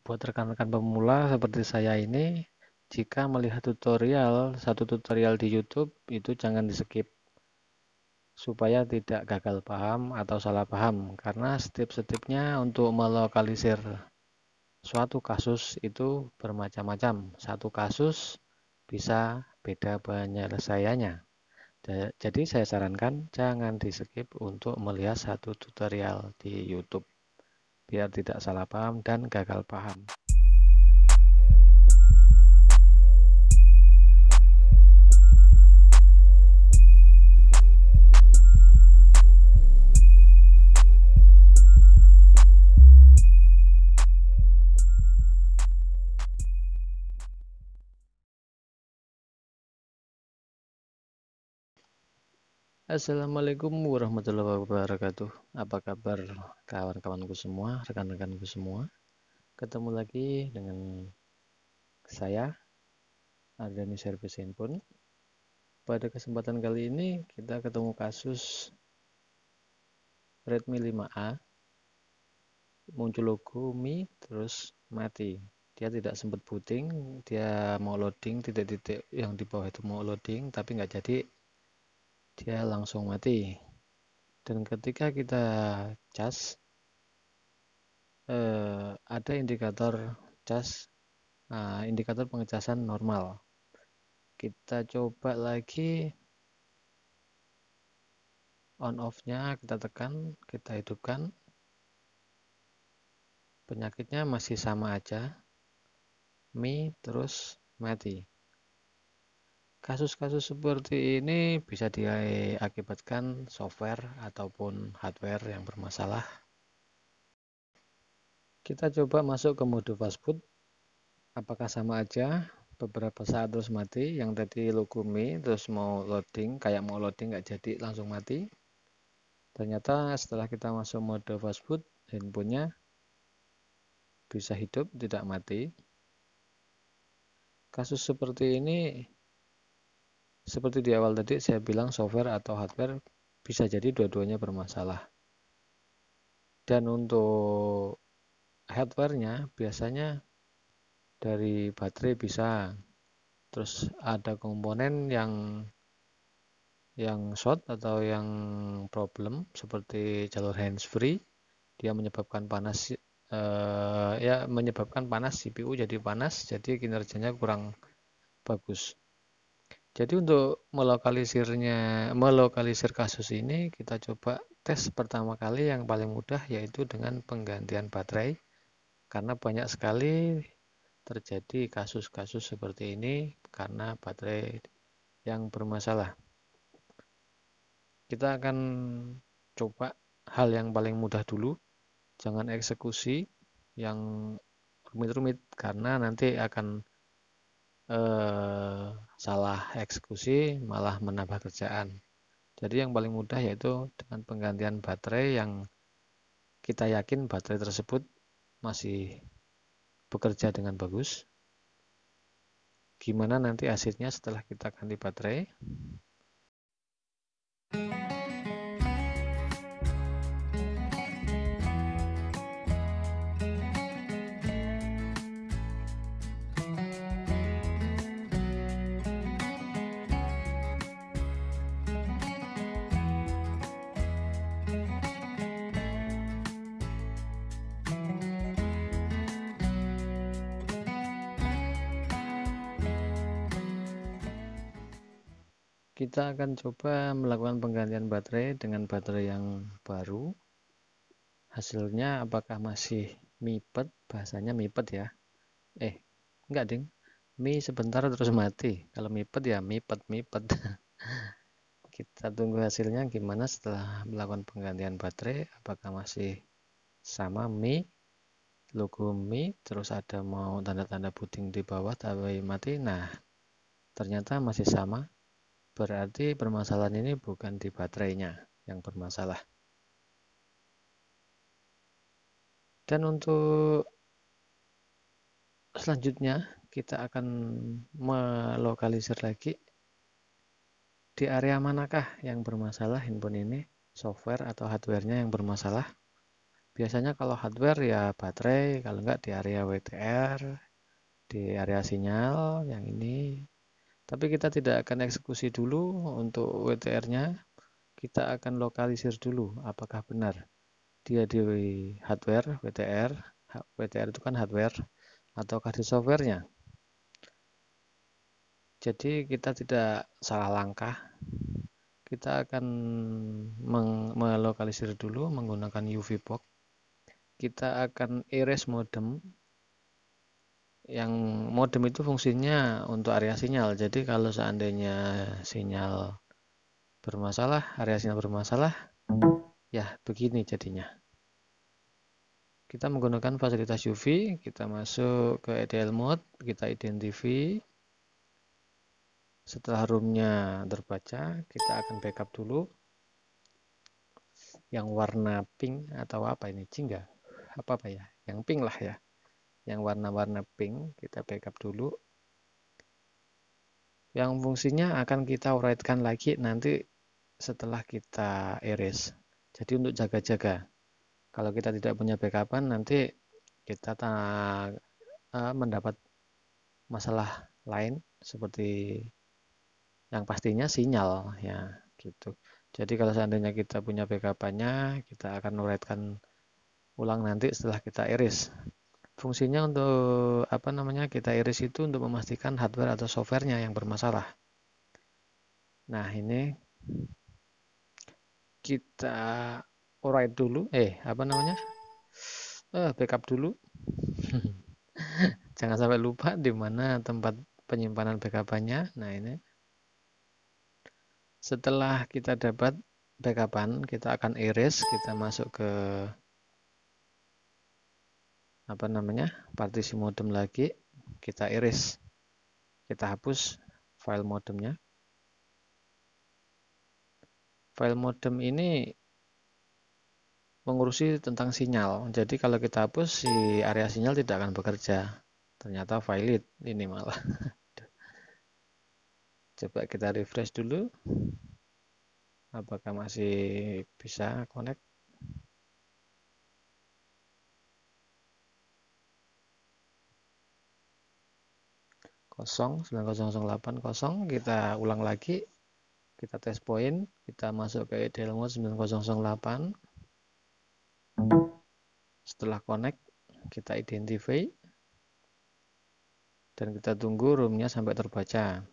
Buat rekan-rekan pemula seperti saya ini, jika melihat satu tutorial di YouTube, itu jangan di-skip supaya tidak gagal paham atau salah paham, karena step-stepnya untuk melokalisir suatu kasus itu bermacam-macam. Satu kasus bisa beda penyelesaiannya. Jadi saya sarankan jangan di-skip untuk melihat satu tutorial di YouTube, biar tidak salah paham dan gagal paham. Assalamualaikum warahmatullahi wabarakatuh. Apa kabar kawan-kawanku semua, rekan-rekanku semua? Ketemu lagi dengan saya, Ardani Service Handphone. Pada kesempatan kali ini kita ketemu kasus Redmi 5A, muncul logo Mi terus mati. Dia tidak sempat booting, dia mau loading, titik-titik yang di bawah itu mau loading, tapi nggak jadi, dia langsung mati. Dan ketika kita cas, ada indikator cas, indikator pengecasan normal. Kita coba lagi on off-nya, kita tekan, kita hidupkan. Penyakitnya masih sama aja, Mi terus mati. Kasus-kasus seperti ini bisa diakibatkan software ataupun hardware yang bermasalah. Kita coba masuk ke mode fastboot. Apakah sama aja? Beberapa saat terus mati. Yang tadi logo Mi terus mau loading, kayak mau loading nggak jadi, langsung mati. Ternyata setelah kita masuk mode fastboot, handphonenya bisa hidup, tidak mati. Kasus seperti ini, seperti di awal tadi saya bilang, software atau hardware bisa jadi dua-duanya bermasalah. Dan untuk hardware-nya biasanya dari baterai bisa, terus ada komponen yang short atau yang problem seperti jalur handsfree, dia menyebabkan panas, menyebabkan panas CPU, jadi panas, jadi kinerjanya kurang bagus. Jadi untuk melokalisir kasus ini, kita coba tes pertama kali yang paling mudah, yaitu dengan penggantian baterai, karena banyak sekali terjadi kasus-kasus seperti ini karena baterai yang bermasalah. Kita akan coba hal yang paling mudah dulu, jangan eksekusi yang rumit-rumit, karena nanti akan salah eksekusi malah menambah kerjaan. Jadi yang paling mudah yaitu dengan penggantian baterai yang kita yakin baterai tersebut masih bekerja dengan bagus. Gimana nanti hasilnya setelah kita ganti baterai? Kita akan coba melakukan penggantian baterai dengan baterai yang baru. Hasilnya apakah masih mipet, bahasanya mipet ya. Enggak ding, Mi sebentar terus mati. Kalau mipet ya mipet. Kita tunggu hasilnya gimana setelah melakukan penggantian baterai. Apakah masih sama Mi, logo Mi, terus ada mau tanda-tanda puding di bawah tapi mati. Nah, ternyata masih sama. Berarti permasalahan ini bukan di baterainya yang bermasalah. Dan untuk selanjutnya kita akan melokalisir lagi di area manakah yang bermasalah handphone ini, software atau hardware-nya yang bermasalah. Biasanya kalau hardware ya baterai, kalau enggak di area WTR, di area sinyal yang ini. Tapi kita tidak akan eksekusi dulu untuk WTR-nya. Kita akan lokalisir dulu apakah benar dia di hardware WTR. WTR itu kan hardware ataukah di softwarenya. Jadi kita tidak salah langkah. Kita akan melokalisir dulu menggunakan UV box. Kita akan erase modem. Yang modem itu fungsinya untuk area sinyal. Jadi kalau seandainya sinyal bermasalah, area sinyal bermasalah, ya begini jadinya. Kita menggunakan fasilitas UV, kita masuk ke EDL mode, kita identify. Setelah roomnya terbaca, kita akan backup dulu. Yang warna pink atau apa ini, jingga? Apa ya? Yang pink lah ya. Yang warna-warna pink, kita backup dulu. Yang fungsinya akan kita uraikan lagi nanti setelah kita erase. Jadi untuk jaga-jaga. Kalau kita tidak punya backupan, nanti kita mendapat masalah lain seperti yang pastinya sinyal ya gitu. Jadi kalau seandainya kita punya backupannya, kita akan uraikan ulang nanti setelah kita iris. Fungsinya untuk apa namanya? Kita iris itu untuk memastikan hardware atau softwarenya yang bermasalah. Nah, ini kita write dulu apa namanya? Backup dulu. Jangan sampai lupa di mana tempat penyimpanan backupannya. Nah, ini setelah kita dapat backupan, kita akan erase, kita masuk ke apa namanya? Partisi modem lagi, kita erase. Kita hapus file modemnya. File modem ini mengurusi tentang sinyal. Jadi kalau kita hapus, si area sinyal tidak akan bekerja. Ternyata valid ini malah. Coba kita refresh dulu. Apakah masih bisa connect? Kosong 90080. Kita ulang lagi. Kita test point. Kita masuk ke EDL mode 9008. Setelah connect, kita identify. Dan kita tunggu roomnya sampai terbaca.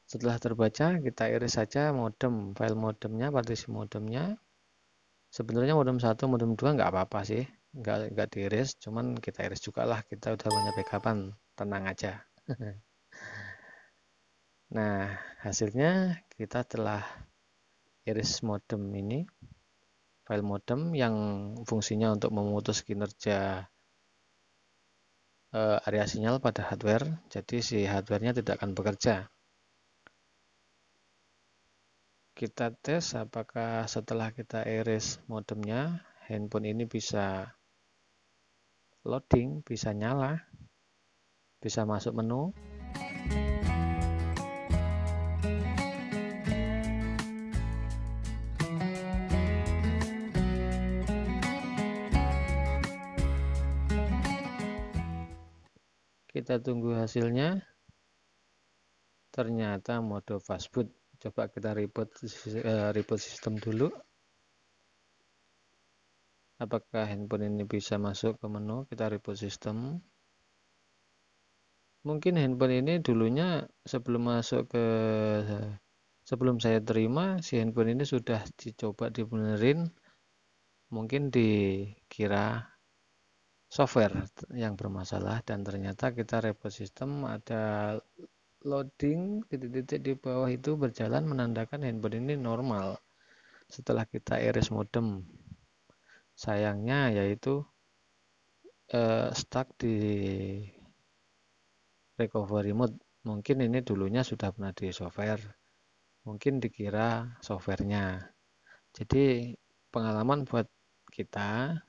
Setelah terbaca, kita iris saja modem, file modemnya, partisi modemnya. Sebenarnya modem 1, modem 2 nggak apa-apa sih, nggak diiris, cuman kita iris juga lah, kita udah punya backupan, tenang aja. Nah, hasilnya kita telah iris modem ini, file modem yang fungsinya untuk memutus kinerja area sinyal pada hardware, jadi si hardwarenya tidak akan bekerja. Kita tes apakah setelah kita iris modemnya, handphone ini bisa loading, bisa nyala, bisa masuk menu. Kita tunggu hasilnya. Ternyata mode fastboot. Coba kita reboot sistem dulu. Apakah handphone ini bisa masuk ke menu? Kita reboot sistem. Mungkin handphone ini dulunya sebelum saya terima, si handphone ini sudah dicoba dibenerin. Mungkin dikira software yang bermasalah dan ternyata kita reboot sistem, ada loading titik-titik di bawah itu berjalan menandakan handphone ini normal setelah kita iris modem. Sayangnya yaitu stuck di recovery mode. Mungkin ini dulunya sudah pernah di software, mungkin dikira softwarenya. Jadi pengalaman buat kita,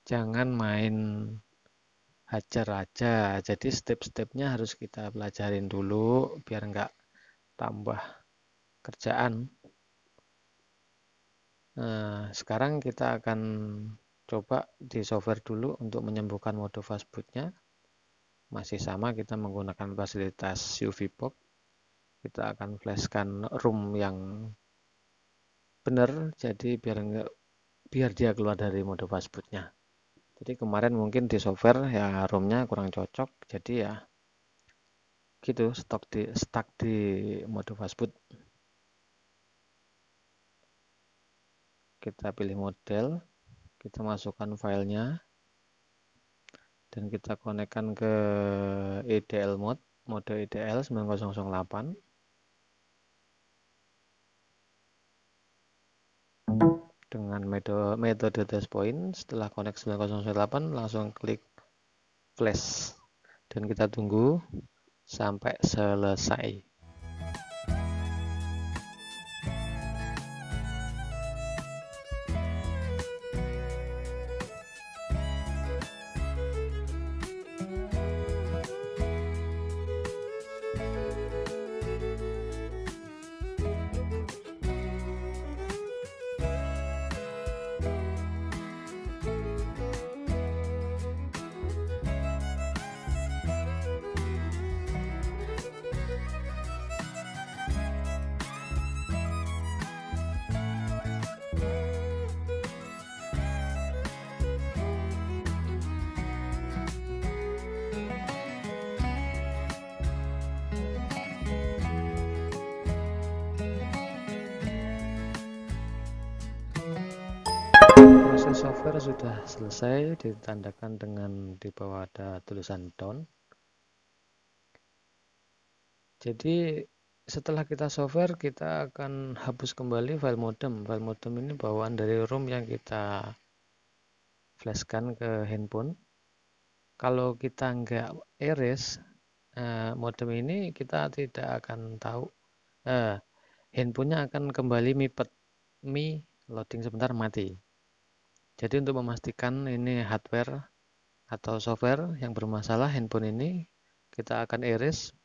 jangan main hajar aja. Jadi step-stepnya harus kita pelajarin dulu biar nggak tambah kerjaan. Sekarang kita akan coba di software dulu untuk menyembuhkan mode fastbootnya. Masih sama, kita menggunakan fasilitas UV-Box. Kita akan flashkan room yang benar, jadi biar dia keluar dari mode fastbootnya. Jadi kemarin mungkin di software ya roomnya kurang cocok, jadi ya gitu stuck di mode fastboot. Kita pilih model, kita masukkan filenya, dan kita konekkan ke EDL mode EDL 9008. Dengan metode test point. Setelah connect 9008 langsung klik flash, dan kita tunggu sampai selesai. Proses software sudah selesai, ditandakan dengan di bawah ada tulisan done. Jadi setelah kita software, kita akan hapus kembali file modem. File modem ini bawaan dari ROM yang kita flashkan ke handphone. Kalau kita nggak erase modem ini, kita tidak akan tahu. Handphonenya akan kembali loading sebentar mati. Jadi untuk memastikan ini hardware atau software yang bermasalah handphone ini, kita akan erase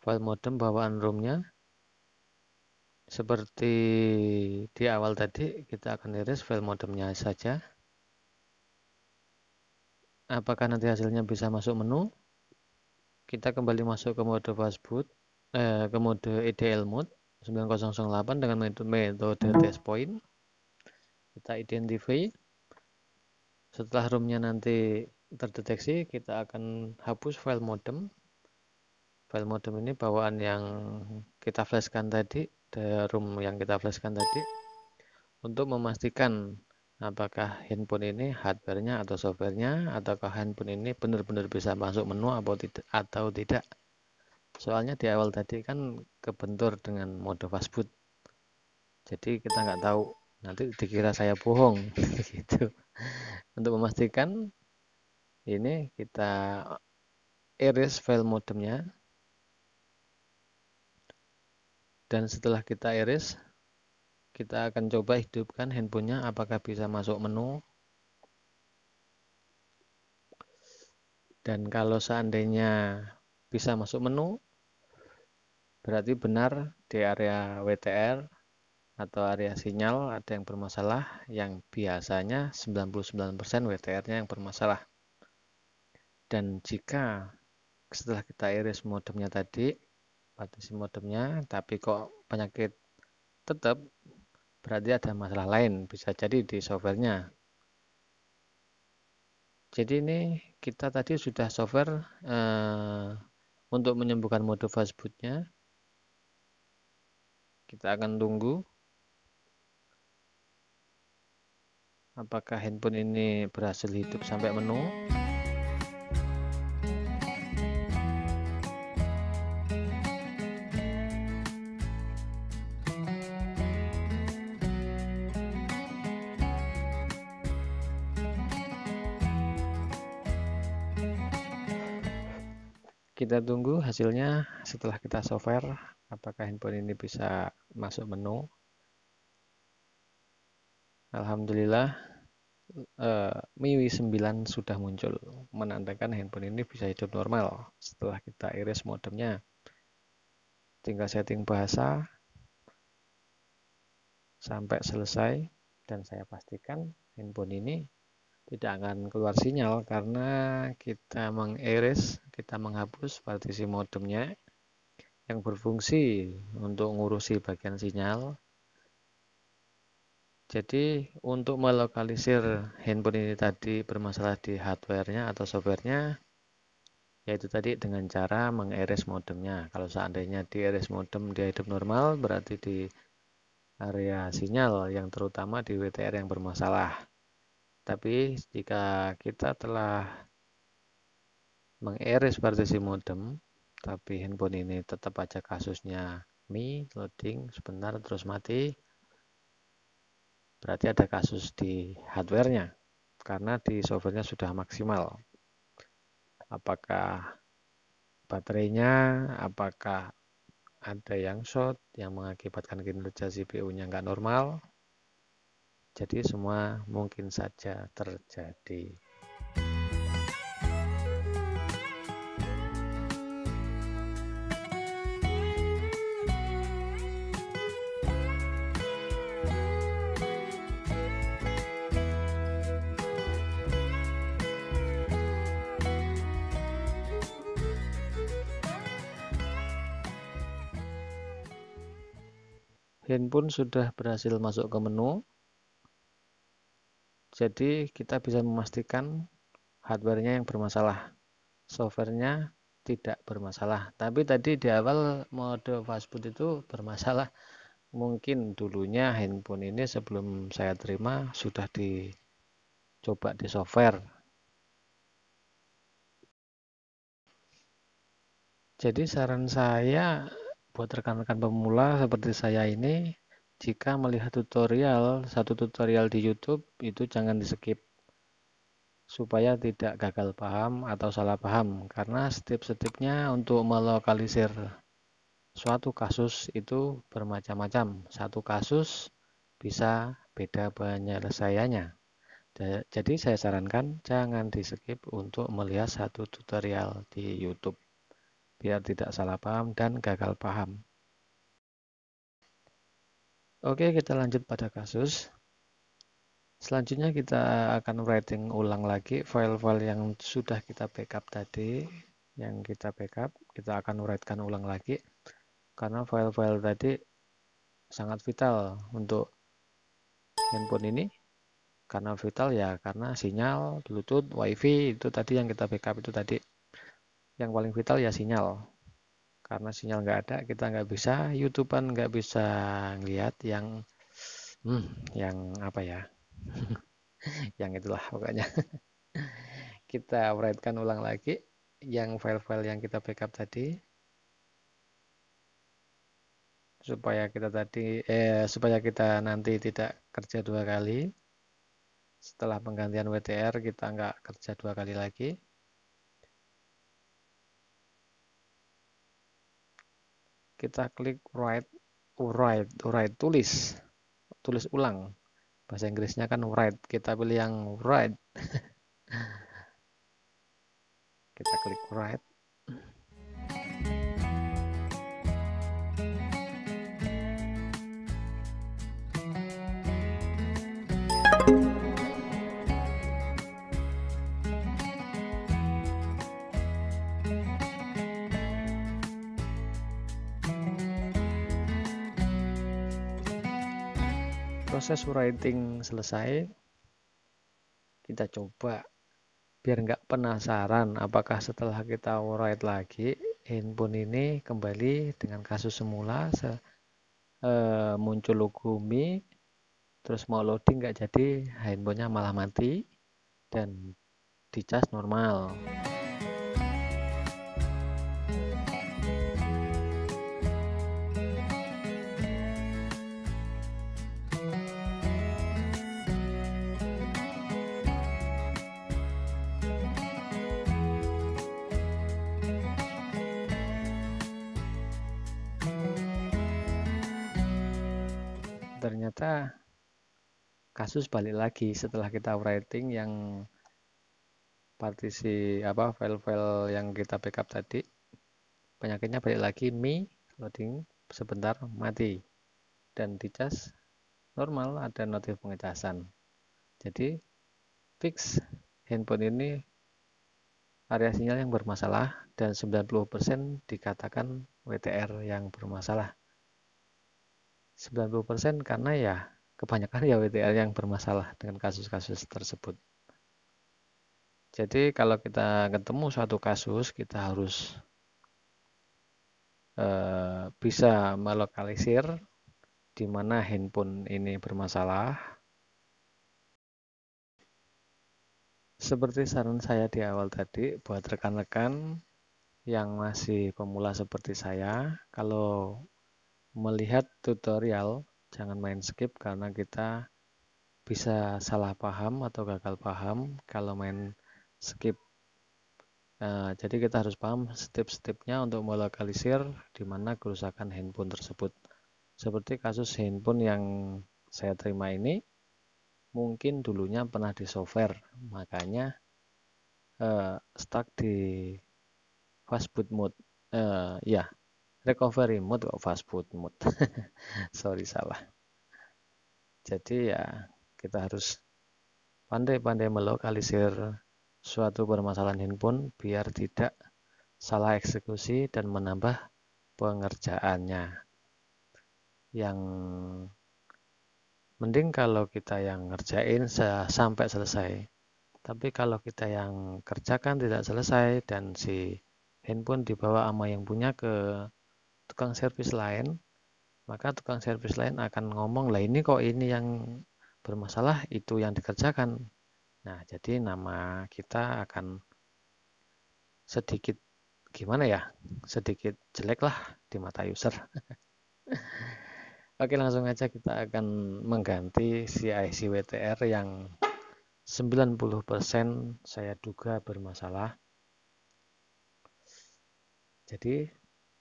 file modem bawaan ROM-nya. Seperti di awal tadi, kita akan erase file modemnya saja. Apakah nanti hasilnya bisa masuk menu? Kita kembali masuk ke mode fastboot, ke mode EDL mode 9008 dengan metode test point. Kita identify. Setelah ROM-nya nanti terdeteksi, kita akan hapus file modem. File modem ini bawaan yang kita flashkan tadi, dari ROM yang kita flashkan tadi, untuk memastikan apakah handphone ini hardware-nya atau software-nya, ataukah handphone ini benar-benar bisa masuk menu atau tidak. Soalnya di awal tadi kan kebentur dengan mode fastboot, jadi kita nggak tahu, nanti dikira saya bohong gitu. Untuk memastikan ini, kita erase file modemnya, dan setelah kita erase, kita akan coba hidupkan handphonenya apakah bisa masuk menu. Dan kalau seandainya bisa masuk menu, berarti benar di area WTR atau area sinyal ada yang bermasalah, yang biasanya 99% WTR-nya yang bermasalah. Dan jika setelah kita iris modemnya tadi, batasi modemnya, tapi kok penyakit tetap, berarti ada masalah lain, bisa jadi di softwarenya. Jadi ini kita tadi sudah software untuk menyembuhkan mode fastbootnya. Kita akan tunggu apakah handphone ini berhasil hidup sampai menu. Kita tunggu hasilnya setelah kita software, apakah handphone ini bisa masuk menu. Alhamdulillah, MIUI 9 sudah muncul, menandakan handphone ini bisa hidup normal setelah kita iris modemnya. Tinggal setting bahasa sampai selesai. Dan saya pastikan handphone ini tidak akan keluar sinyal karena kita mengiris, kita menghapus partisi modemnya yang berfungsi untuk ngurusi bagian sinyal. Jadi untuk melokalisir handphone ini tadi bermasalah di hardware-nya atau software-nya, yaitu tadi dengan cara mengiris modemnya. Kalau seandainya diiris modem dia hidup normal, berarti di area sinyal yang terutama di WTR yang bermasalah. Tapi jika kita telah mengiris partisi modem, tapi handphone ini tetap aja kasusnya loading sebentar terus mati, berarti ada kasus di hardware-nya karena di software-nya sudah maksimal. Apakah baterainya, apakah ada yang short yang mengakibatkan kinerja CPU-nya nggak normal. Jadi semua mungkin saja terjadi. Handphone sudah berhasil masuk ke menu. Jadi kita bisa memastikan hardware-nya yang bermasalah. Software-nya tidak bermasalah. Tapi tadi di awal mode fastboot itu bermasalah. Mungkin dulunya handphone ini sebelum saya terima sudah dicoba di software. Jadi saran saya buat rekan-rekan pemula seperti saya ini, jika melihat satu tutorial di YouTube itu jangan di-skip supaya tidak gagal paham atau salah paham karena step-stepnya untuk melokalisir suatu kasus itu bermacam-macam. Satu kasus bisa beda penyelesaiannya. Jadi saya sarankan jangan di-skip untuk melihat satu tutorial di YouTube biar tidak salah paham dan gagal paham. Oke, kita lanjut pada kasus. Selanjutnya kita akan writing ulang lagi file-file yang sudah kita backup tadi. Yang kita backup, kita akan writekan ulang lagi. Karena file-file tadi sangat vital untuk handphone ini. Karena vital ya, karena sinyal, Bluetooth, WiFi, itu tadi yang kita backup itu tadi. Yang paling vital ya sinyal. Karena sinyal nggak ada, kita nggak bisa YouTubean, nggak bisa ngeliat yang apa ya, yang itulah pokoknya. Kita writekan ulang lagi yang file-file yang kita backup tadi supaya kita nanti tidak kerja dua kali. Setelah penggantian WTR kita nggak kerja dua kali lagi. Kita klik write tulis ulang. Bahasa Inggrisnya kan write, kita pilih yang write. Kita klik write. Proses writing selesai, kita coba biar nggak penasaran apakah setelah kita write lagi handphone ini kembali dengan kasus semula muncul logo Mi, terus mau loading nggak jadi, handphonenya malah mati dan dicas normal. Ternyata kasus balik lagi setelah kita writing yang partisi file-file yang kita backup tadi, penyakitnya balik lagi, Mi loading sebentar mati dan dicas normal, ada notif pengecasan. Jadi fix handphone ini area sinyal yang bermasalah dan 90% dikatakan WTR yang bermasalah. 90% karena ya kebanyakan ya WTR yang bermasalah dengan kasus-kasus tersebut. Jadi kalau kita ketemu suatu kasus, kita harus bisa melokalisir di mana handphone ini bermasalah. Seperti saran saya di awal tadi, buat rekan-rekan yang masih pemula seperti saya, kalau melihat tutorial, jangan main skip karena kita bisa salah paham atau gagal paham kalau main skip. Jadi kita harus paham step-stepnya untuk melokalisir di mana kerusakan handphone tersebut. Seperti kasus handphone yang saya terima ini, mungkin dulunya pernah di software, makanya stuck di fast boot mode. Ya, recovery mode kok fast boot mode. Sorry, salah. Jadi ya kita harus pandai-pandai melokalisir suatu permasalahan handphone biar tidak salah eksekusi dan menambah pengerjaannya. Yang mending kalau kita yang ngerjain sampai selesai. Tapi kalau kita yang kerjakan tidak selesai dan si handphone dibawa sama yang punya ke tukang servis lain, maka tukang servis lain akan ngomong, lah ini kok ini yang bermasalah, itu yang dikerjakan. Nah, jadi nama kita akan sedikit gimana ya, sedikit jelek lah di mata user. Oke, langsung aja kita akan mengganti si IC WTR yang 90% saya duga bermasalah. Jadi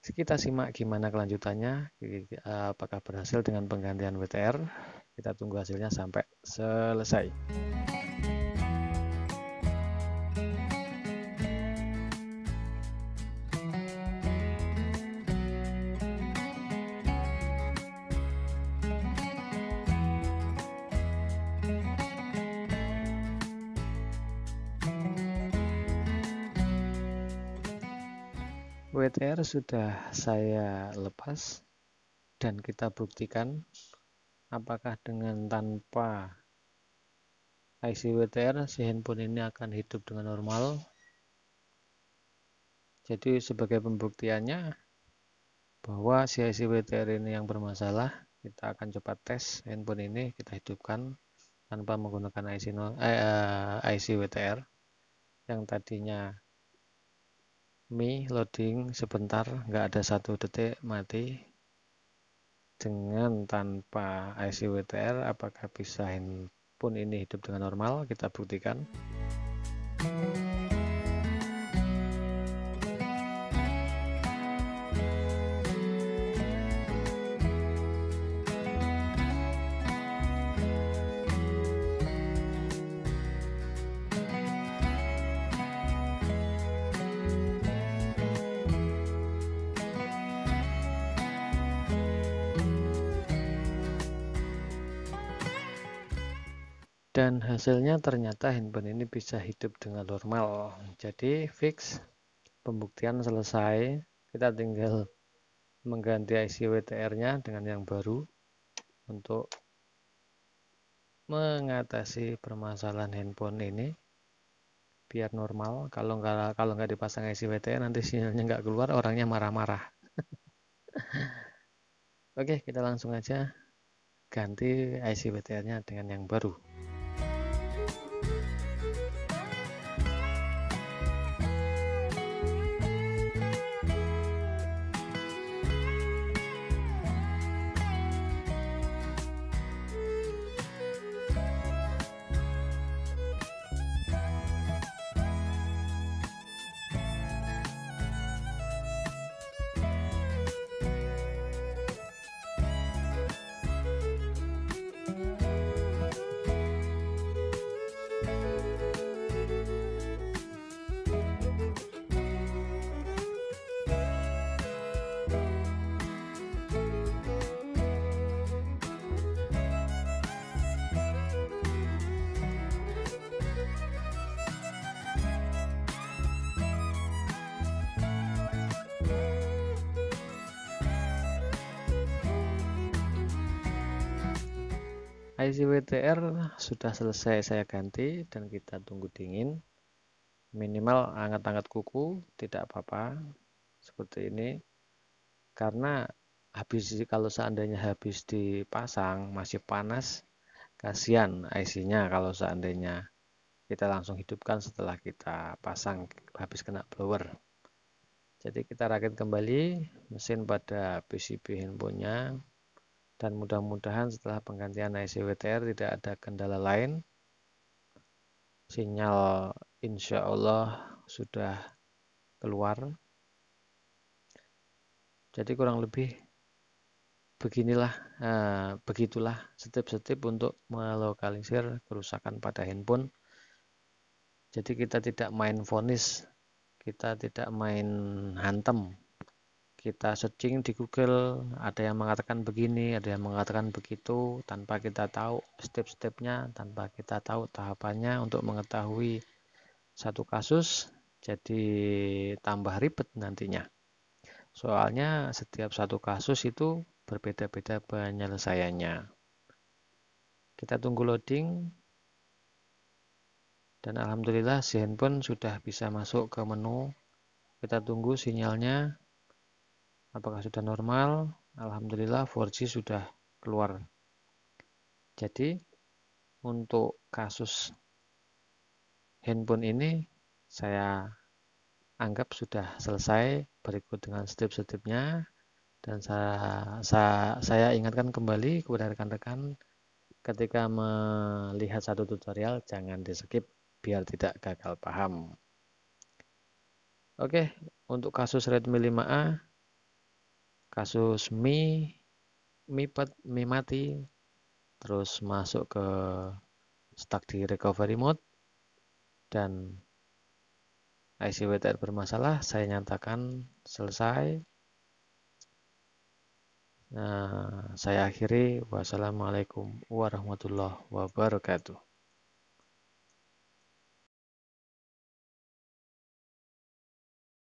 kita simak gimana kelanjutannya, apakah berhasil dengan penggantian WTR. Kita tunggu hasilnya sampai selesai. WTR sudah saya lepas dan kita buktikan apakah dengan tanpa IC WTR si handphone ini akan hidup dengan normal. Jadi sebagai pembuktiannya bahwa si IC WTR ini yang bermasalah, kita akan coba tes handphone ini, kita hidupkan tanpa menggunakan IC WTR yang tadinya loading sebentar, nggak ada 1 detik mati. Dengan tanpa IC WTR, apakah bisa handphone ini hidup dengan normal? Kita buktikan. Dan hasilnya ternyata handphone ini bisa hidup dengan normal. Jadi fix, pembuktian selesai. Kita tinggal mengganti IC WTR-nya dengan yang baru untuk mengatasi permasalahan handphone ini biar normal. Kalau nggak dipasang IC WTR nanti sinyalnya nggak keluar, orangnya marah-marah. Oke, kita langsung aja ganti IC WTR-nya dengan yang baru. IC WTR sudah selesai saya ganti dan kita tunggu dingin. Minimal angkat-angkat kuku, tidak apa-apa. Seperti ini. Karena kalau seandainya habis dipasang masih panas, kasihan IC-nya kalau seandainya kita langsung hidupkan setelah kita pasang habis kena blower. Jadi kita rakit kembali mesin pada PCB handphonenya dan mudah-mudahan setelah penggantian IC WTR tidak ada kendala lain. Sinyal insya Allah sudah keluar. Jadi kurang lebih begitulah step-step untuk melokalisir kerusakan pada handphone. Jadi kita tidak main vonis, kita tidak main hantem. Kita searching di Google, ada yang mengatakan begini, ada yang mengatakan begitu, tanpa kita tahu step-stepnya, tanpa kita tahu tahapannya untuk mengetahui satu kasus, jadi tambah ribet nantinya. Soalnya setiap satu kasus itu berbeda-beda penyelesaiannya. Kita tunggu loading, dan alhamdulillah si handphone sudah bisa masuk ke menu. Kita tunggu sinyalnya apakah sudah normal. Alhamdulillah 4G sudah keluar. Jadi untuk kasus handphone ini saya anggap sudah selesai berikut dengan step-stepnya. Dan saya ingatkan kembali kepada rekan-rekan, ketika melihat satu tutorial jangan di skip biar tidak gagal paham. Oke, untuk kasus Redmi 5A, kasus Mi mati, terus masuk ke stuck di recovery mode, dan IC WTR bermasalah, saya nyatakan selesai. Saya akhiri. Wassalamualaikum warahmatullahi wabarakatuh.